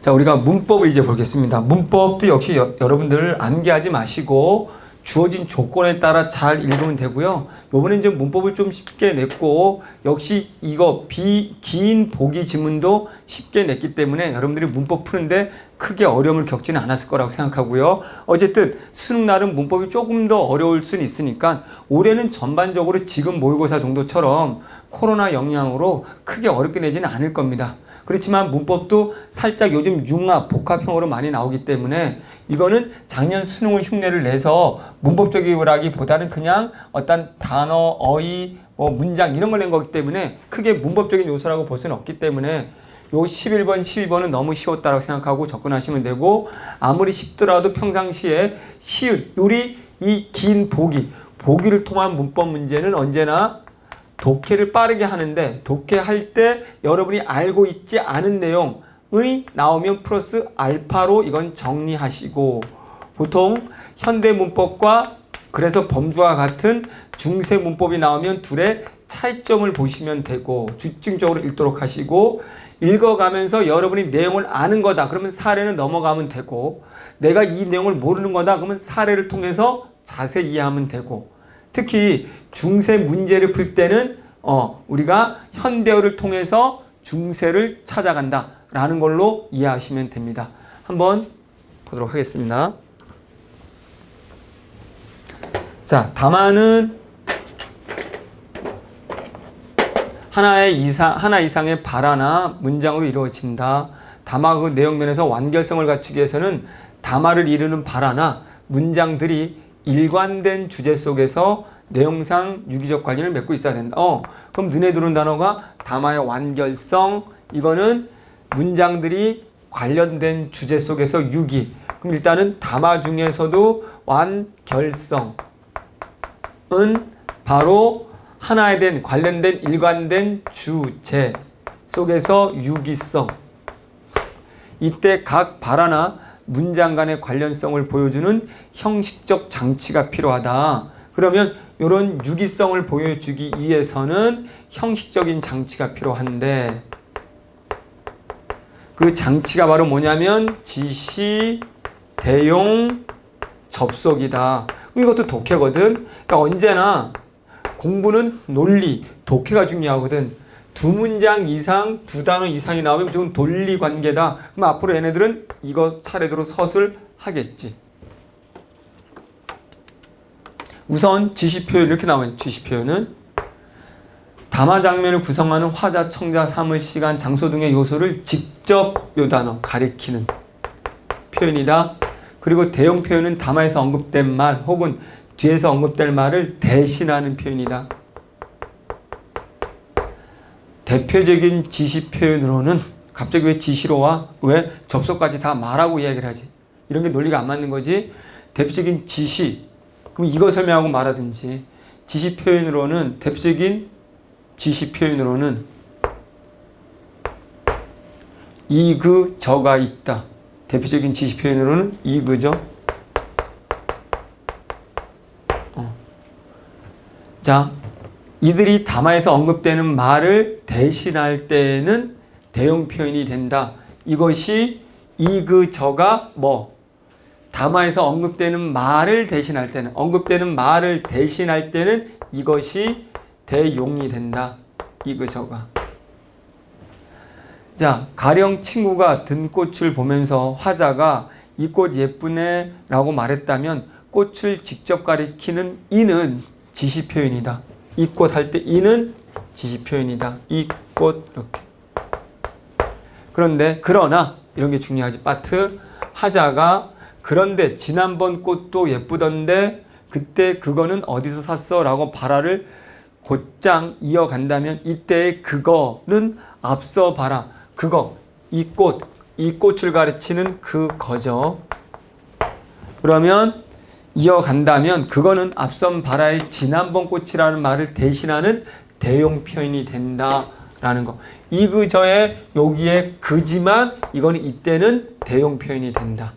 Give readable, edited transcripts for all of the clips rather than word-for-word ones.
자, 우리가 문법을 이제 보겠습니다. 문법도 역시 여러분들 암기하지 마시고 주어진 조건에 따라 잘 읽으면 되고요. 요번에 이제 문법을 좀 쉽게 냈고, 역시 이거 긴 보기 지문도 쉽게 냈기 때문에 여러분들이 문법 푸는데 크게 어려움을 겪지는 않았을 거라고 생각하고요. 어쨌든 수능날은 문법이 조금 더 어려울 수는 있으니까 올해는 전반적으로 지금 모의고사 정도처럼 코로나 영향으로 크게 어렵게 내지는 않을 겁니다. 그렇지만 문법도 살짝 요즘 융합, 복합형으로 많이 나오기 때문에 이거는 작년 수능을 흉내를 내서 문법적이라기보다는 그냥 어떤 단어, 어휘, 문장 이런 걸 낸 거기 때문에 크게 문법적인 요소라고 볼 수는 없기 때문에 요 11번, 12번은 너무 쉬웠다고 생각하고 접근하시면 되고, 아무리 쉽더라도 평상시에 쉬운, 우리 이 긴 보기를 통한 문법 문제는 언제나 독해를 빠르게 하는데, 독해할 때 여러분이 알고 있지 않은 내용이 나오면 플러스 알파로 이건 정리하시고, 보통 현대 문법과 그래서 범주와 같은 중세 문법이 나오면 둘의 차이점을 보시면 되고 집중적으로 읽도록 하시고, 읽어가면서 여러분이 내용을 아는 거다 그러면 사례는 넘어가면 되고, 내가 이 내용을 모르는 거다 그러면 사례를 통해서 자세히 이해하면 되고, 특히 중세 문제를 풀 때는 우리가 현대어를 통해서 중세를 찾아간다 라는 걸로 이해하시면 됩니다. 한번 보도록 하겠습니다. 자, 담화는 하나 이상의 발화나 문장으로 이루어진다. 담화 그 내용면에서 완결성을 갖추기 위해서는 담화를 이루는 발화나 문장들이 일관된 주제 속에서 내용상 유기적 관련을 맺고 있어야 된다. 그럼 눈에 들어온 단어가 담화의 완결성, 이거는 문장들이 관련된 주제 속에서 유기. 그럼 일단은 담화 중에서도 완결성은 바로 하나에 대한 관련된 일관된 주제 속에서 유기성. 이때 각 발화나 문장 간의 관련성을 보여주는 형식적 장치가 필요하다. 그러면 이런 유기성을 보여주기 위해서는 형식적인 장치가 필요한데, 그 장치가 바로 뭐냐면 지시, 대용, 접속이다. 이것도 독해거든. 그러니까 언제나 공부는 논리, 독해가 중요하거든. 두 문장 이상, 두 단어 이상이 나오면 무조건 논리 관계다. 그럼 앞으로 얘네들은 이거 차례대로 서술 하겠지. 우선 지시표현 이렇게 나와요. 지시표현은 담화 장면을 구성하는 화자, 청자, 사물, 시간, 장소 등의 요소를 직접 요 단어 가리키는 표현이다. 그리고 대용 표현은 담화에서 언급된 말 혹은 뒤에서 언급될 말을 대신하는 표현이다. 대표적인 지시 표현으로는 갑자기 왜 지시로 와? 왜 접속까지 다 말하고 이야기를 하지? 이런 게 논리가 안 맞는 거지. 대표적인 지시, 그럼 이거 설명하고 말하든지. 지시 표현으로는, 대표적인 지시 표현으로는 이그저가 있다. 대표적인 지시 표현으로는 이그저. 자, 이들이 담화에서 언급되는 말을 대신할 때는 대용 표현이 된다. 이것이 이그저가 담화에서 언급되는 말을 대신할 때는, 이것이 대용이 된다. 이그저가. 자, 가령 친구가 든 꽃을 보면서 화자가 이 꽃 예쁘네 라고 말했다면 꽃을 직접 가리키는 이는 지시 표현이다. 이 꽃 할 때 이는 지시 표현이다. 이 꽃 이렇게. 그러나 이런 게 중요하지. 파트. 화자가 그런데 지난번 꽃도 예쁘던데 그때 그거는 어디서 샀어? 라고 발화를 곧장 이어간다면 이때의 그거는 앞서 봐라. 그거, 이 꽃을 가르치는 그거죠. 그러면 이어간다면 그거는 앞선 바라의 지난번 꽃이라는 말을 대신하는 대용 표현이 된다라는 거. 이그저의 여기에 그지만 이거는 이때는 대용 표현이 된다.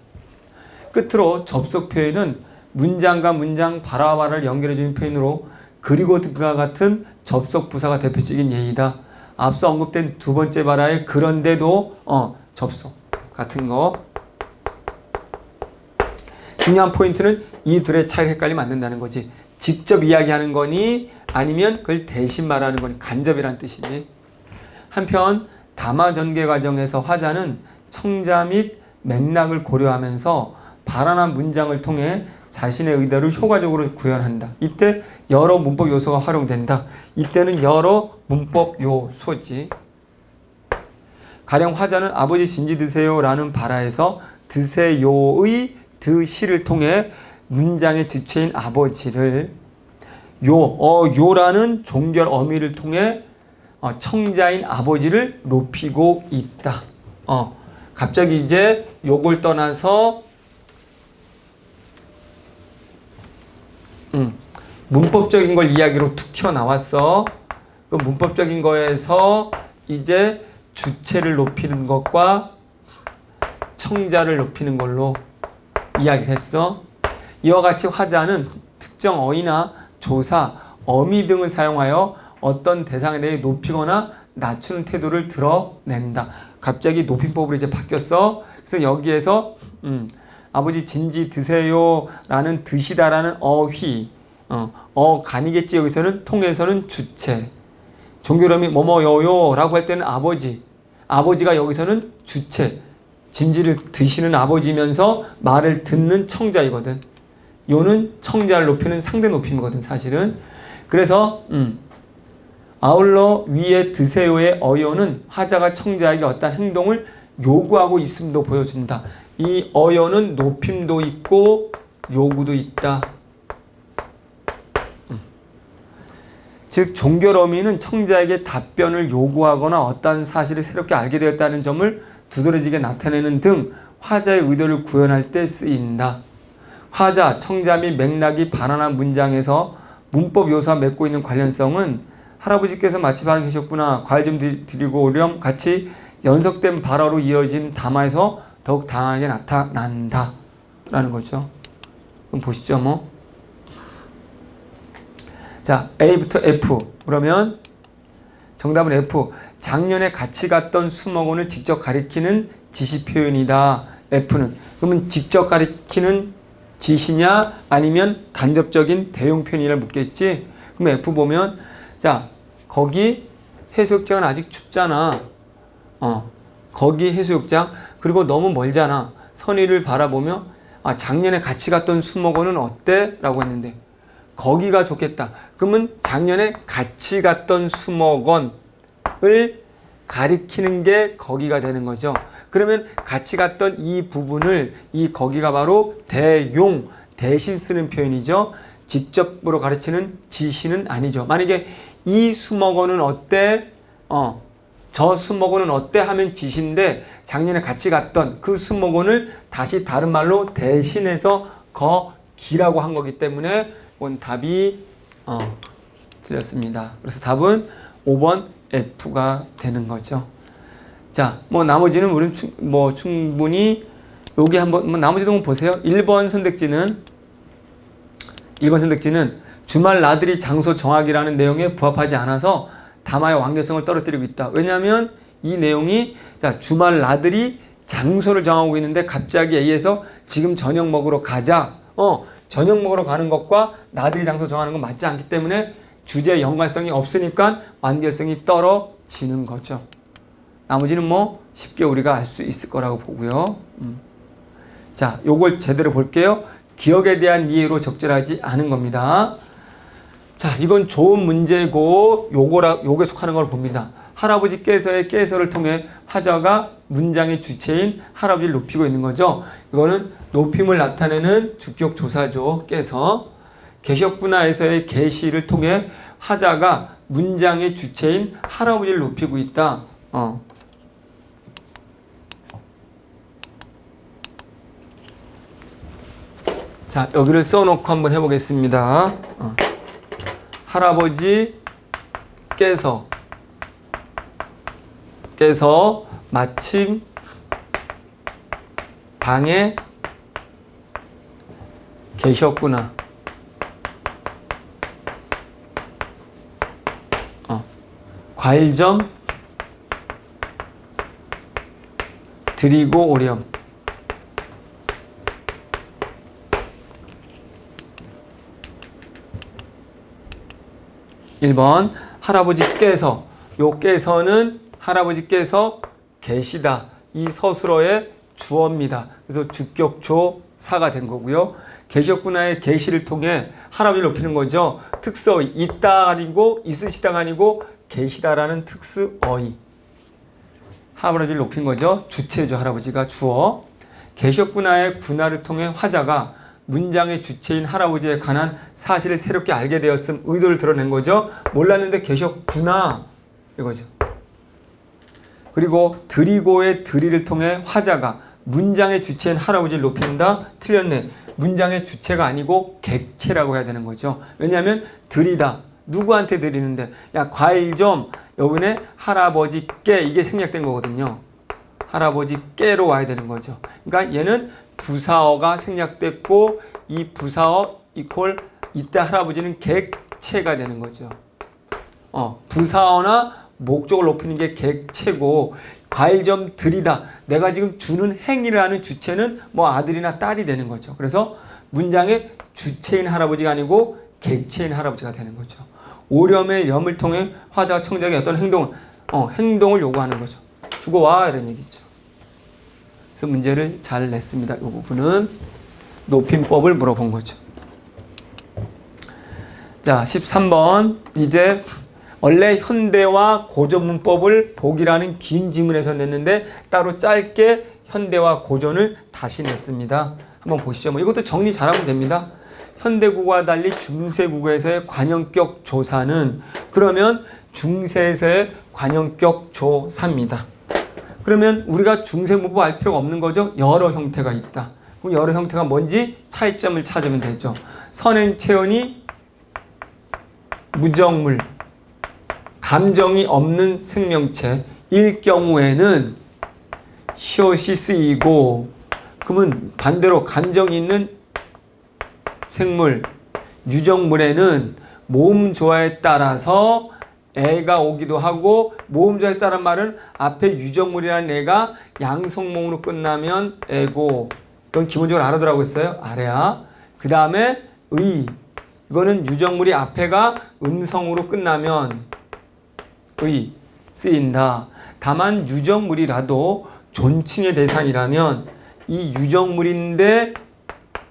끝으로 접속 표현은 문장과 문장, 발화와 발화를 연결해주는 표현으로 그리고 그와 같은 접속 부사가 대표적인 예이다. 앞서 언급된 두 번째 발화의 그런데도 접속 같은 거. 중요한 포인트는 이 둘의 차이를 헷갈리면 안 된다는 거지. 직접 이야기하는 거니 아니면 그걸 대신 말하는 거니 간접이란 뜻이지. 한편 담화 전개 과정에서 화자는 청자 및 맥락을 고려하면서 발언한 문장을 통해 자신의 의도를 효과적으로 구현한다. 이때 여러 문법 요소가 활용된다. 이때는 여러 문법 요소지. 가령 화자는 아버지 진지 드세요 라는 발화에서 드세요의 드시를 통해 문장의 주체인 아버지를 요라는 종결 어미를 통해 청자인 아버지를 높이고 있다. 갑자기 이제 요걸 떠나서 문법적인 걸 이야기로 툭 튀어나왔어. 그 문법적인 거에서 이제 주체를 높이는 것과 청자를 높이는 걸로 이야기를 했어. 이와 같이 화자는 특정 어휘나 조사, 어미 등을 사용하여 어떤 대상에 대해 높이거나 낮추는 태도를 드러낸다. 갑자기 높임법으로 이제 바뀌었어. 그래서 여기에서 아버지 진지 드세요 라는 드시다라는 어휘, 간이겠지. 여기서는 통해서는 주체, 종결음이 뭐뭐요요 라고 할 때는 아버지가 여기서는 주체, 진지를 드시는 아버지면서 말을 듣는 청자이거든. 요는 청자를 높이는 상대 높임이거든 사실은. 그래서 아울러 위에 드세요의 어요는 화자가 청자에게 어떤 행동을 요구하고 있음도 보여준다. 이 어요는 높임도 있고 요구도 있다. 즉 종결 어미는 청자에게 답변을 요구하거나 어떤 사실을 새롭게 알게 되었다는 점을 두드러지게 나타내는 등 화자의 의도를 구현할 때 쓰인다. 화자, 청자 및 맥락이 반환한 문장에서 문법 요소와 맺고 있는 관련성은 할아버지께서 마치 방에 계셨구나, 과일 좀 드리고 오렴 같이 연속된 발화로 이어진 담화에서 더욱 강하게 나타난다 라는 거죠. 그럼 보시죠. 뭐 자, A부터 F. 그러면 정답은 F. 작년에 같이 갔던 수목원을 직접 가리키는 지시 표현이다. F는. 그러면 직접 가리키는 지시냐 아니면 간접적인 대용 표현이라 묻겠지. 그럼 F 보면 자, 거기 해수욕장은 아직 춥잖아. 거기 해수욕장. 그리고 너무 멀잖아. 선의를 바라보며 작년에 같이 갔던 수목원은 어때? 라고 했는데 거기가 좋겠다. 그러면 작년에 같이 갔던 수목원을 가리키는 게 거기가 되는 거죠. 그러면 같이 갔던 이 부분을, 이 거기가 바로 대용, 대신 쓰는 표현이죠. 직접으로 가르치는 지시는 아니죠. 만약에 이 수목원은 어때? 저 수목원은 어때? 하면 지시인데 작년에 같이 갔던 그 수목원을 다시 다른 말로 대신해서 거기라고 한 거기 때문에 이건 답이 틀렸습니다. 그래서 답은 5번 F가 되는 거죠. 자, 뭐 나머지는 우리는 충분히 여기 한번 나머지도 한번 보세요. 1번 선택지는 주말 나들이 장소 정하기라는 내용에 부합하지 않아서 담화의 완결성을 떨어뜨리고 있다. 왜냐하면 이 내용이 자, 주말 나들이 장소를 정하고 있는데 갑자기 A에서 지금 저녁 먹으러 가자. 저녁 먹으러 가는 것과 나들이 장소 정하는 건 맞지 않기 때문에 주제에 연관성이 없으니까 완결성이 떨어지는 거죠. 나머지는 뭐 쉽게 우리가 알 수 있을 거라고 보고요. 자, 요걸 제대로 볼게요. 기억에 대한 이해로 적절하지 않은 겁니다. 자, 이건 좋은 문제고 요게 속하는 걸 봅니다. 할아버지께서의 깨서를 통해 화자가 문장의 주체인 할아버지를 높이고 있는 거죠. 이거는 높임을 나타내는 주격 조사죠. 깨서. 계셨구나에서의 계시를 통해 화자가 문장의 주체인 할아버지를 높이고 있다. 자, 여기를 써놓고 한번 해보겠습니다. 할아버지께서 마침 방에 계셨구나. 과일 좀 드리고 오렴. 1번 할아버지께서, 요 께서는 할아버지께서 계시다. 이 서술어의 주어입니다. 그래서 주격조사가 된 거고요. 계셨구나의 계시를 통해 할아버지를 높이는 거죠. 특서 있다 아니고 있으시다가 아니고 계시다라는 특수어이. 할아버지를 높인 거죠. 주체죠. 할아버지가 주어. 계셨구나의 구나를 통해 화자가 문장의 주체인 할아버지에 관한 사실을 새롭게 알게 되었음, 의도를 드러낸 거죠. 몰랐는데 계셨구나 이거죠. 그리고 드리고의 드리를 통해 화자가 문장의 주체인 할아버지를 높인다. 틀렸네. 문장의 주체가 아니고 객체라고 해야 되는 거죠. 왜냐하면 드리다. 누구한테 드리는데, 야 과일 좀, 여기는 할아버지께, 이게 생략된 거거든요. 할아버지께로 와야 되는 거죠. 그러니까 얘는 부사어가 생략됐고, 이 부사어 이퀄 이때 할아버지는 객체가 되는 거죠. 부사어나 목적을 높이는 게 객체고, 과일 좀 드리다. 내가 지금 주는 행위를 하는 주체는 뭐 아들이나 딸이 되는 거죠. 그래서 문장의 주체인 할아버지가 아니고 객체인 할아버지가 되는 거죠. 오렴의 염을 통해 화자와 청자에게 어떤 행동을 요구하는 거죠. 주고 와 이런 얘기죠. 그래서 문제를 잘 냈습니다. 이 부분은 높임법을 물어본 거죠. 자, 13번. 이제 원래 현대와 고전 문법을 보기라는 긴 지문에서 냈는데 따로 짧게 현대와 고전을 다시 냈습니다. 한번 보시죠. 이것도 정리 잘하면 됩니다. 현대국어와 달리 중세국어에서의 관형격 조사는, 그러면 중세에서의 관형격 조사입니다. 그러면 우리가 중세 문법 알 필요가 없는 거죠. 여러 형태가 있다. 그럼 여러 형태가 뭔지 차이점을 찾으면 되죠. 선행체언이 무정물, 감정이 없는 생명체일 경우에는 시옷이 쓰이고, 그러면 반대로 감정이 있는 생물, 유정물에는 모음 조화에 따라서 애가 오기도 하고, 모음 조화에 따른 말은 앞에 유정물이라는 애가 양성모음으로 끝나면 애고, 이건 기본적으로 알아두라고 했어요. 알아야. 그 다음에 의, 이거는 유정물이 앞에가 음성으로 끝나면 의 쓰인다. 다만 유정물이라도 존칭의 대상이라면, 이 유정물인데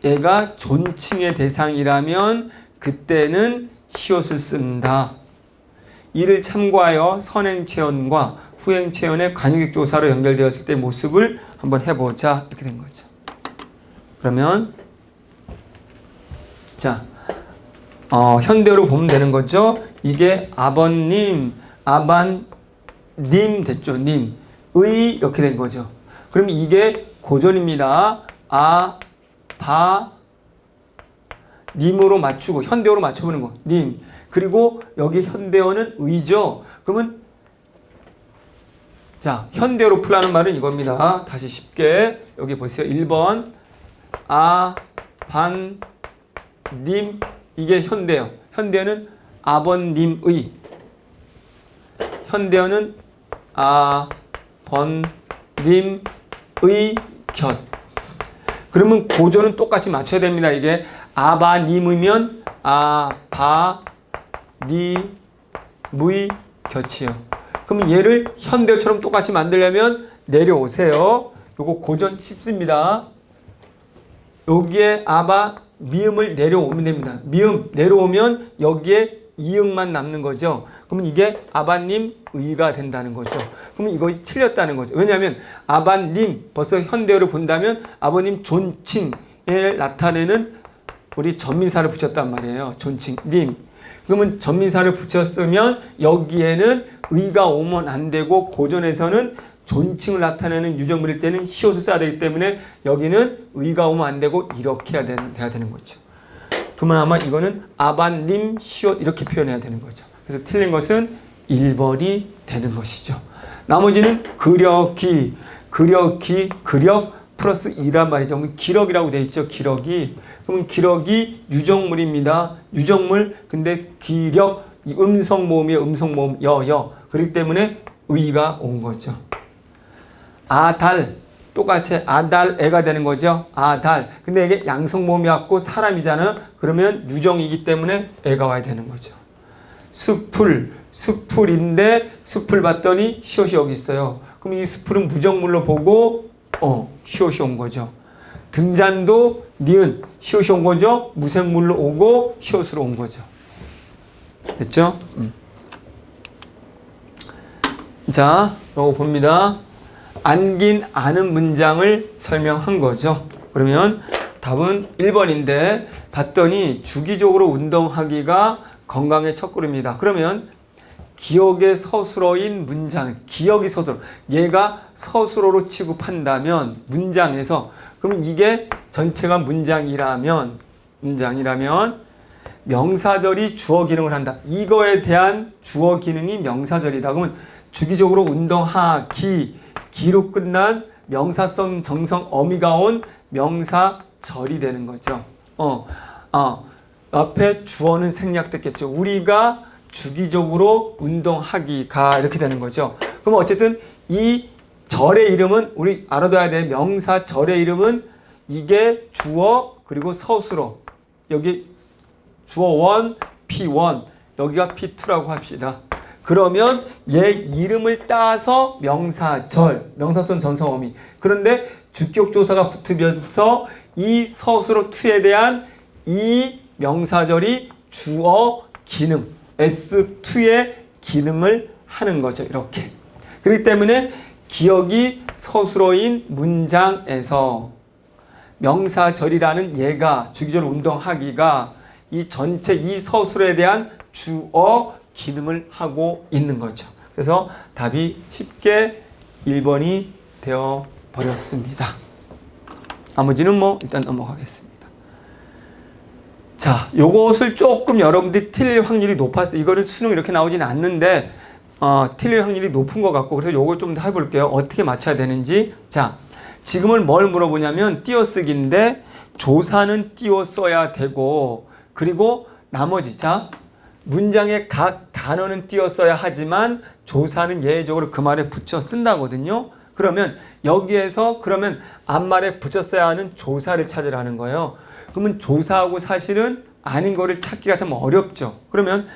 얘가 존칭의 대상이라면 그때는 시옷을 쓴다. 이를 참고하여 선행체언과 후행체언의 관용격 조사로 연결되었을 때 모습을 한번 해보자. 이렇게 된 거죠. 그러면 자, 현대어로 보면 되는 거죠. 이게 아버님, 아반님 됐죠. 님, 의 이렇게 된 거죠. 그럼 이게 고전입니다. 바, 님으로 맞추고 현대어로 맞춰보는 거. 님. 그리고 여기 현대어는 의죠. 그러면 자, 현대어로 풀라는 말은 이겁니다. 다시 쉽게 여기 보세요. 1번 반, 님. 이게 현대어. 현대어는 아버님의. 현대어는 아버님의 곁. 그러면 고전은 똑같이 맞춰야 됩니다. 이게 아바님이면 아바님의 곁이요. 그럼 얘를 현대어처럼 똑같이 만들려면 내려오세요. 요거 고전 쉽습니다. 여기에 아바 미음을 내려오면 됩니다. 미음 내려오면 여기에 이응만 남는 거죠. 그러면 이게 아바님 의가 된다는 거죠. 그러면 이것이 틀렸다는 거죠. 왜냐하면 아바님, 벌써 현대어를 본다면 아버님 존칭을 나타내는 우리 전민사를 붙였단 말이에요. 존칭, 님. 그러면 전민사를 붙였으면 여기에는 의가 오면 안 되고, 고전에서는 존칭을 나타내는 유정물일 때는 시옷을 써야 되기 때문에 여기는 의가 오면 안 되고 이렇게 돼야 되는 거죠. 그러면 아마 이거는 아바님 시옷 이렇게 표현해야 되는 거죠. 그래서 틀린 것은 1번이 되는 것이죠. 나머지는 그력 플러스 2란 말이죠. 기력이라고 되어 있죠. 기력이. 그러면 기력이 유정물입니다. 유정물. 근데 기력, 음성 모음이에요. 음성 모음 여. 그렇기 때문에 의가 온 거죠. 아달. 똑같이 아달애가 되는 거죠. 아달. 근데 이게 양성모음이 왔고 사람이잖아요. 그러면 유정이기 때문에 애가 와야 되는 거죠. 수풀인데 수풀 봤더니 시옷이 여기 있어요. 그럼 이 수풀은 무정물로 보고 시옷이 온 거죠. 등잔도 니은 시옷이 온 거죠. 무생물로 오고 시옷으로 온 거죠. 됐죠? 자, 요거 봅니다. 안긴 아는 문장을 설명한 거죠. 그러면 답은 1번인데 봤더니 주기적으로 운동하기가 건강의 첫걸음이다. 그러면 기억의 서술어인 문장, 기억이 서술어. 얘가 서술어로 취급한다면 문장에서 그럼 이게 전체가 문장이라면 명사절이 주어 기능을 한다. 이거에 대한 주어 기능이 명사절이다. 그러면 주기적으로 운동하기 기로 끝난 명사성 정성 어미가 온 명사절이 되는 거죠. 앞에 주어는 생략됐겠죠. 우리가 주기적으로 운동하기가 이렇게 되는 거죠. 그럼 어쨌든 이 절의 이름은 우리 알아둬야 돼. 명사절의 이름은 이게 주어 그리고 서술어. 여기 주어 1, P1 여기가 P2라고 합시다. 그러면 얘 이름을 따서 명사절, 명사절 전성어미. 그런데 주격조사가 붙으면서 이 서술어 2에 대한 이 명사절이 주어 기능, S2의 기능을 하는 거죠. 이렇게. 그렇기 때문에 기억이 서술어인 문장에서 명사절이라는 얘가 주기적으로 운동하기가 이 전체 이 서술에 대한 주어 기능을 하고 있는 거죠. 그래서 답이 쉽게 1번이 되어 버렸습니다. 나머지는 일단 넘어가겠습니다. 자, 요것을 조금 여러분들이 틀릴 확률이 높았어요. 이거를 수능 이렇게 나오진 않는데 틀릴 확률이 높은 것 같고 그래서 요걸 좀 더 해볼게요. 어떻게 맞춰야 되는지. 자, 지금은 뭘 물어보냐면 띄어쓰기인데 조사는 띄어 써야 되고 그리고 나머지 자 문장의 각 단어는 띄어 써야 하지만 조사는 예외적으로 그 말에 붙여 쓴다거든요. 그러면 여기에서 그러면 앞말에 붙여 써야 하는 조사를 찾으라는 거예요. 그러면 조사하고 사실은 아닌 거를 찾기가 참 어렵죠. 그러면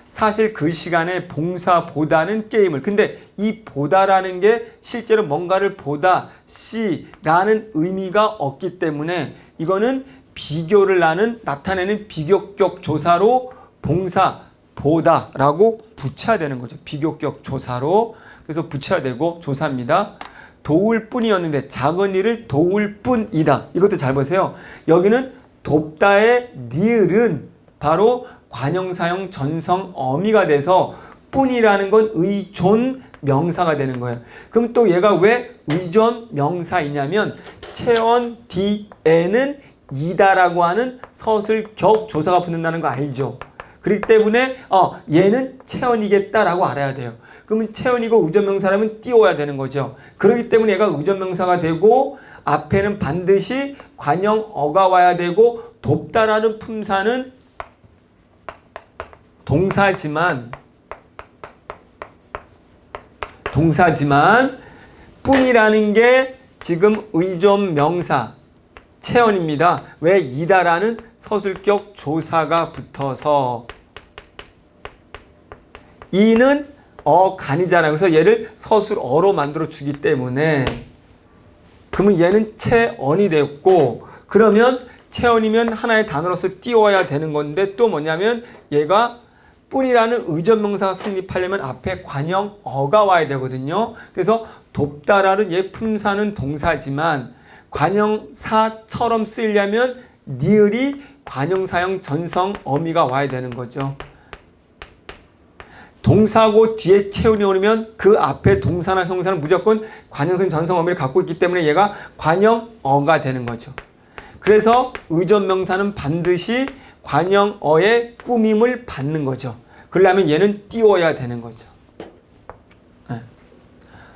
사실 그 시간에 봉사보다는 게임을 근데 이 보다라는 게 실제로 뭔가를 보다 시라는 의미가 없기 때문에 이거는 비교를 나타내는 비교격 조사로 봉사 보다라고 붙여야 되는 거죠. 비교격 조사로. 그래서 붙여야 되고 조사입니다. 도울 뿐이었는데 작은 일을 도울 뿐이다. 이것도 잘 보세요. 여기는 돕다의 니을은 바로 관형사형 전성 어미가 돼서 뿐이라는 건 의존 명사가 되는 거예요. 그럼 또 얘가 왜 의존 명사이냐면 체언 뒤에는 이다라고 하는 서술격 조사가 붙는다는 거 알죠? 그렇기 때문에 얘는 체언이겠다라고 알아야 돼요. 그러면 체언이고 의존명사라면 띄워야 되는 거죠. 그렇기 때문에 얘가 의존명사가 되고 앞에는 반드시 관형어가 와야 되고 돕다라는 품사는 동사지만 뿐이라는 게 지금 의존명사 체언입니다. 왜 이다라는 서술격 조사가 붙어서 이는 간이잖아요. 그래서 얘를 서술어로 만들어 주기 때문에 그러면 얘는 체언이 됐고 그러면 체언이면 하나의 단어로서 띄워야 되는 건데 또 뭐냐면 얘가 뿐이라는 의존명사가 성립하려면 앞에 관형어가 와야 되거든요. 그래서 돕다라는 얘 품사는 동사지만 관형사처럼 쓰이려면 니을이 관형사형 전성 어미가 와야 되는 거죠. 동사고 뒤에 체온이 오면 그 앞에 동사나 형사는 무조건 관형성 전성 어미를 갖고 있기 때문에 얘가 관형어가 되는 거죠. 그래서 의존명사는 반드시 관형어의 꾸밈을 받는 거죠. 그러려면 얘는 띄워야 되는 거죠.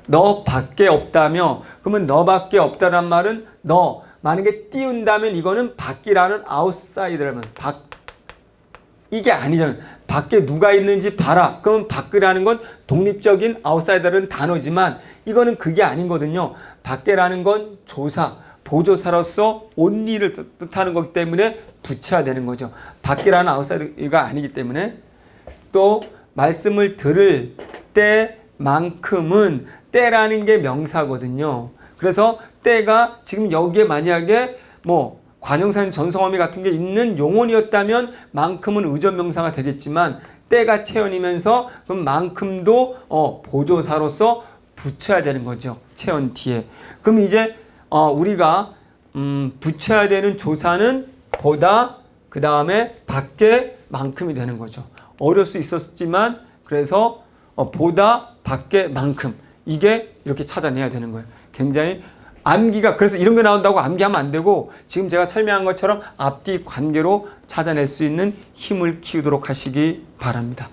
너 밖에 없다며 그러면 너 밖에 없다란 말은 너 만약에 띄운다면 이거는 밖이라는 아웃사이더라면 이게 아니잖아요. 밖에 누가 있는지 봐라. 그러면 밖이라는 건 독립적인 아웃사이더라는 단어지만 이거는 그게 아닌 거거든요. 밖에라는 건 조사, 보조사로서 온 일을 뜻하는 거기 때문에 부채화되는 거죠. 밖이라는 아웃사이드가 아니기 때문에. 또 말씀을 들을 때만큼은, 때라는 게 명사거든요. 그래서 때가 지금 여기에 만약에 뭐 관형사인 전성어미 같은 게 있는 용언이었다면 만큼은 의존명사가 되겠지만, 때가 채연이면서 그럼 만큼도 보조사로서 붙여야 되는 거죠. 채연 뒤에. 그럼 이제 우리가 붙여야 되는 조사는 보다, 그 다음에 밖에 만큼이 되는 거죠. 어려울 수 있었지만 그래서 보다, 밖에, 만큼, 이게 이렇게 찾아내야 되는 거예요. 굉장히 암기가, 그래서 이런 게 나온다고 암기하면 안 되고 지금 제가 설명한 것처럼 앞뒤 관계로 찾아낼 수 있는 힘을 키우도록 하시기 바랍니다.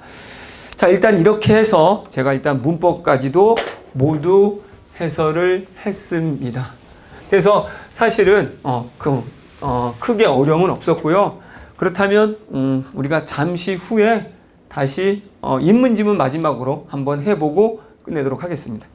자, 일단 이렇게 해서 제가 일단 문법까지도 모두 해설을 했습니다. 그래서 사실은 크게 어려움은 없었고요. 그렇다면 우리가 잠시 후에 다시 인문지문 마지막으로 한번 해보고 끝내도록 하겠습니다.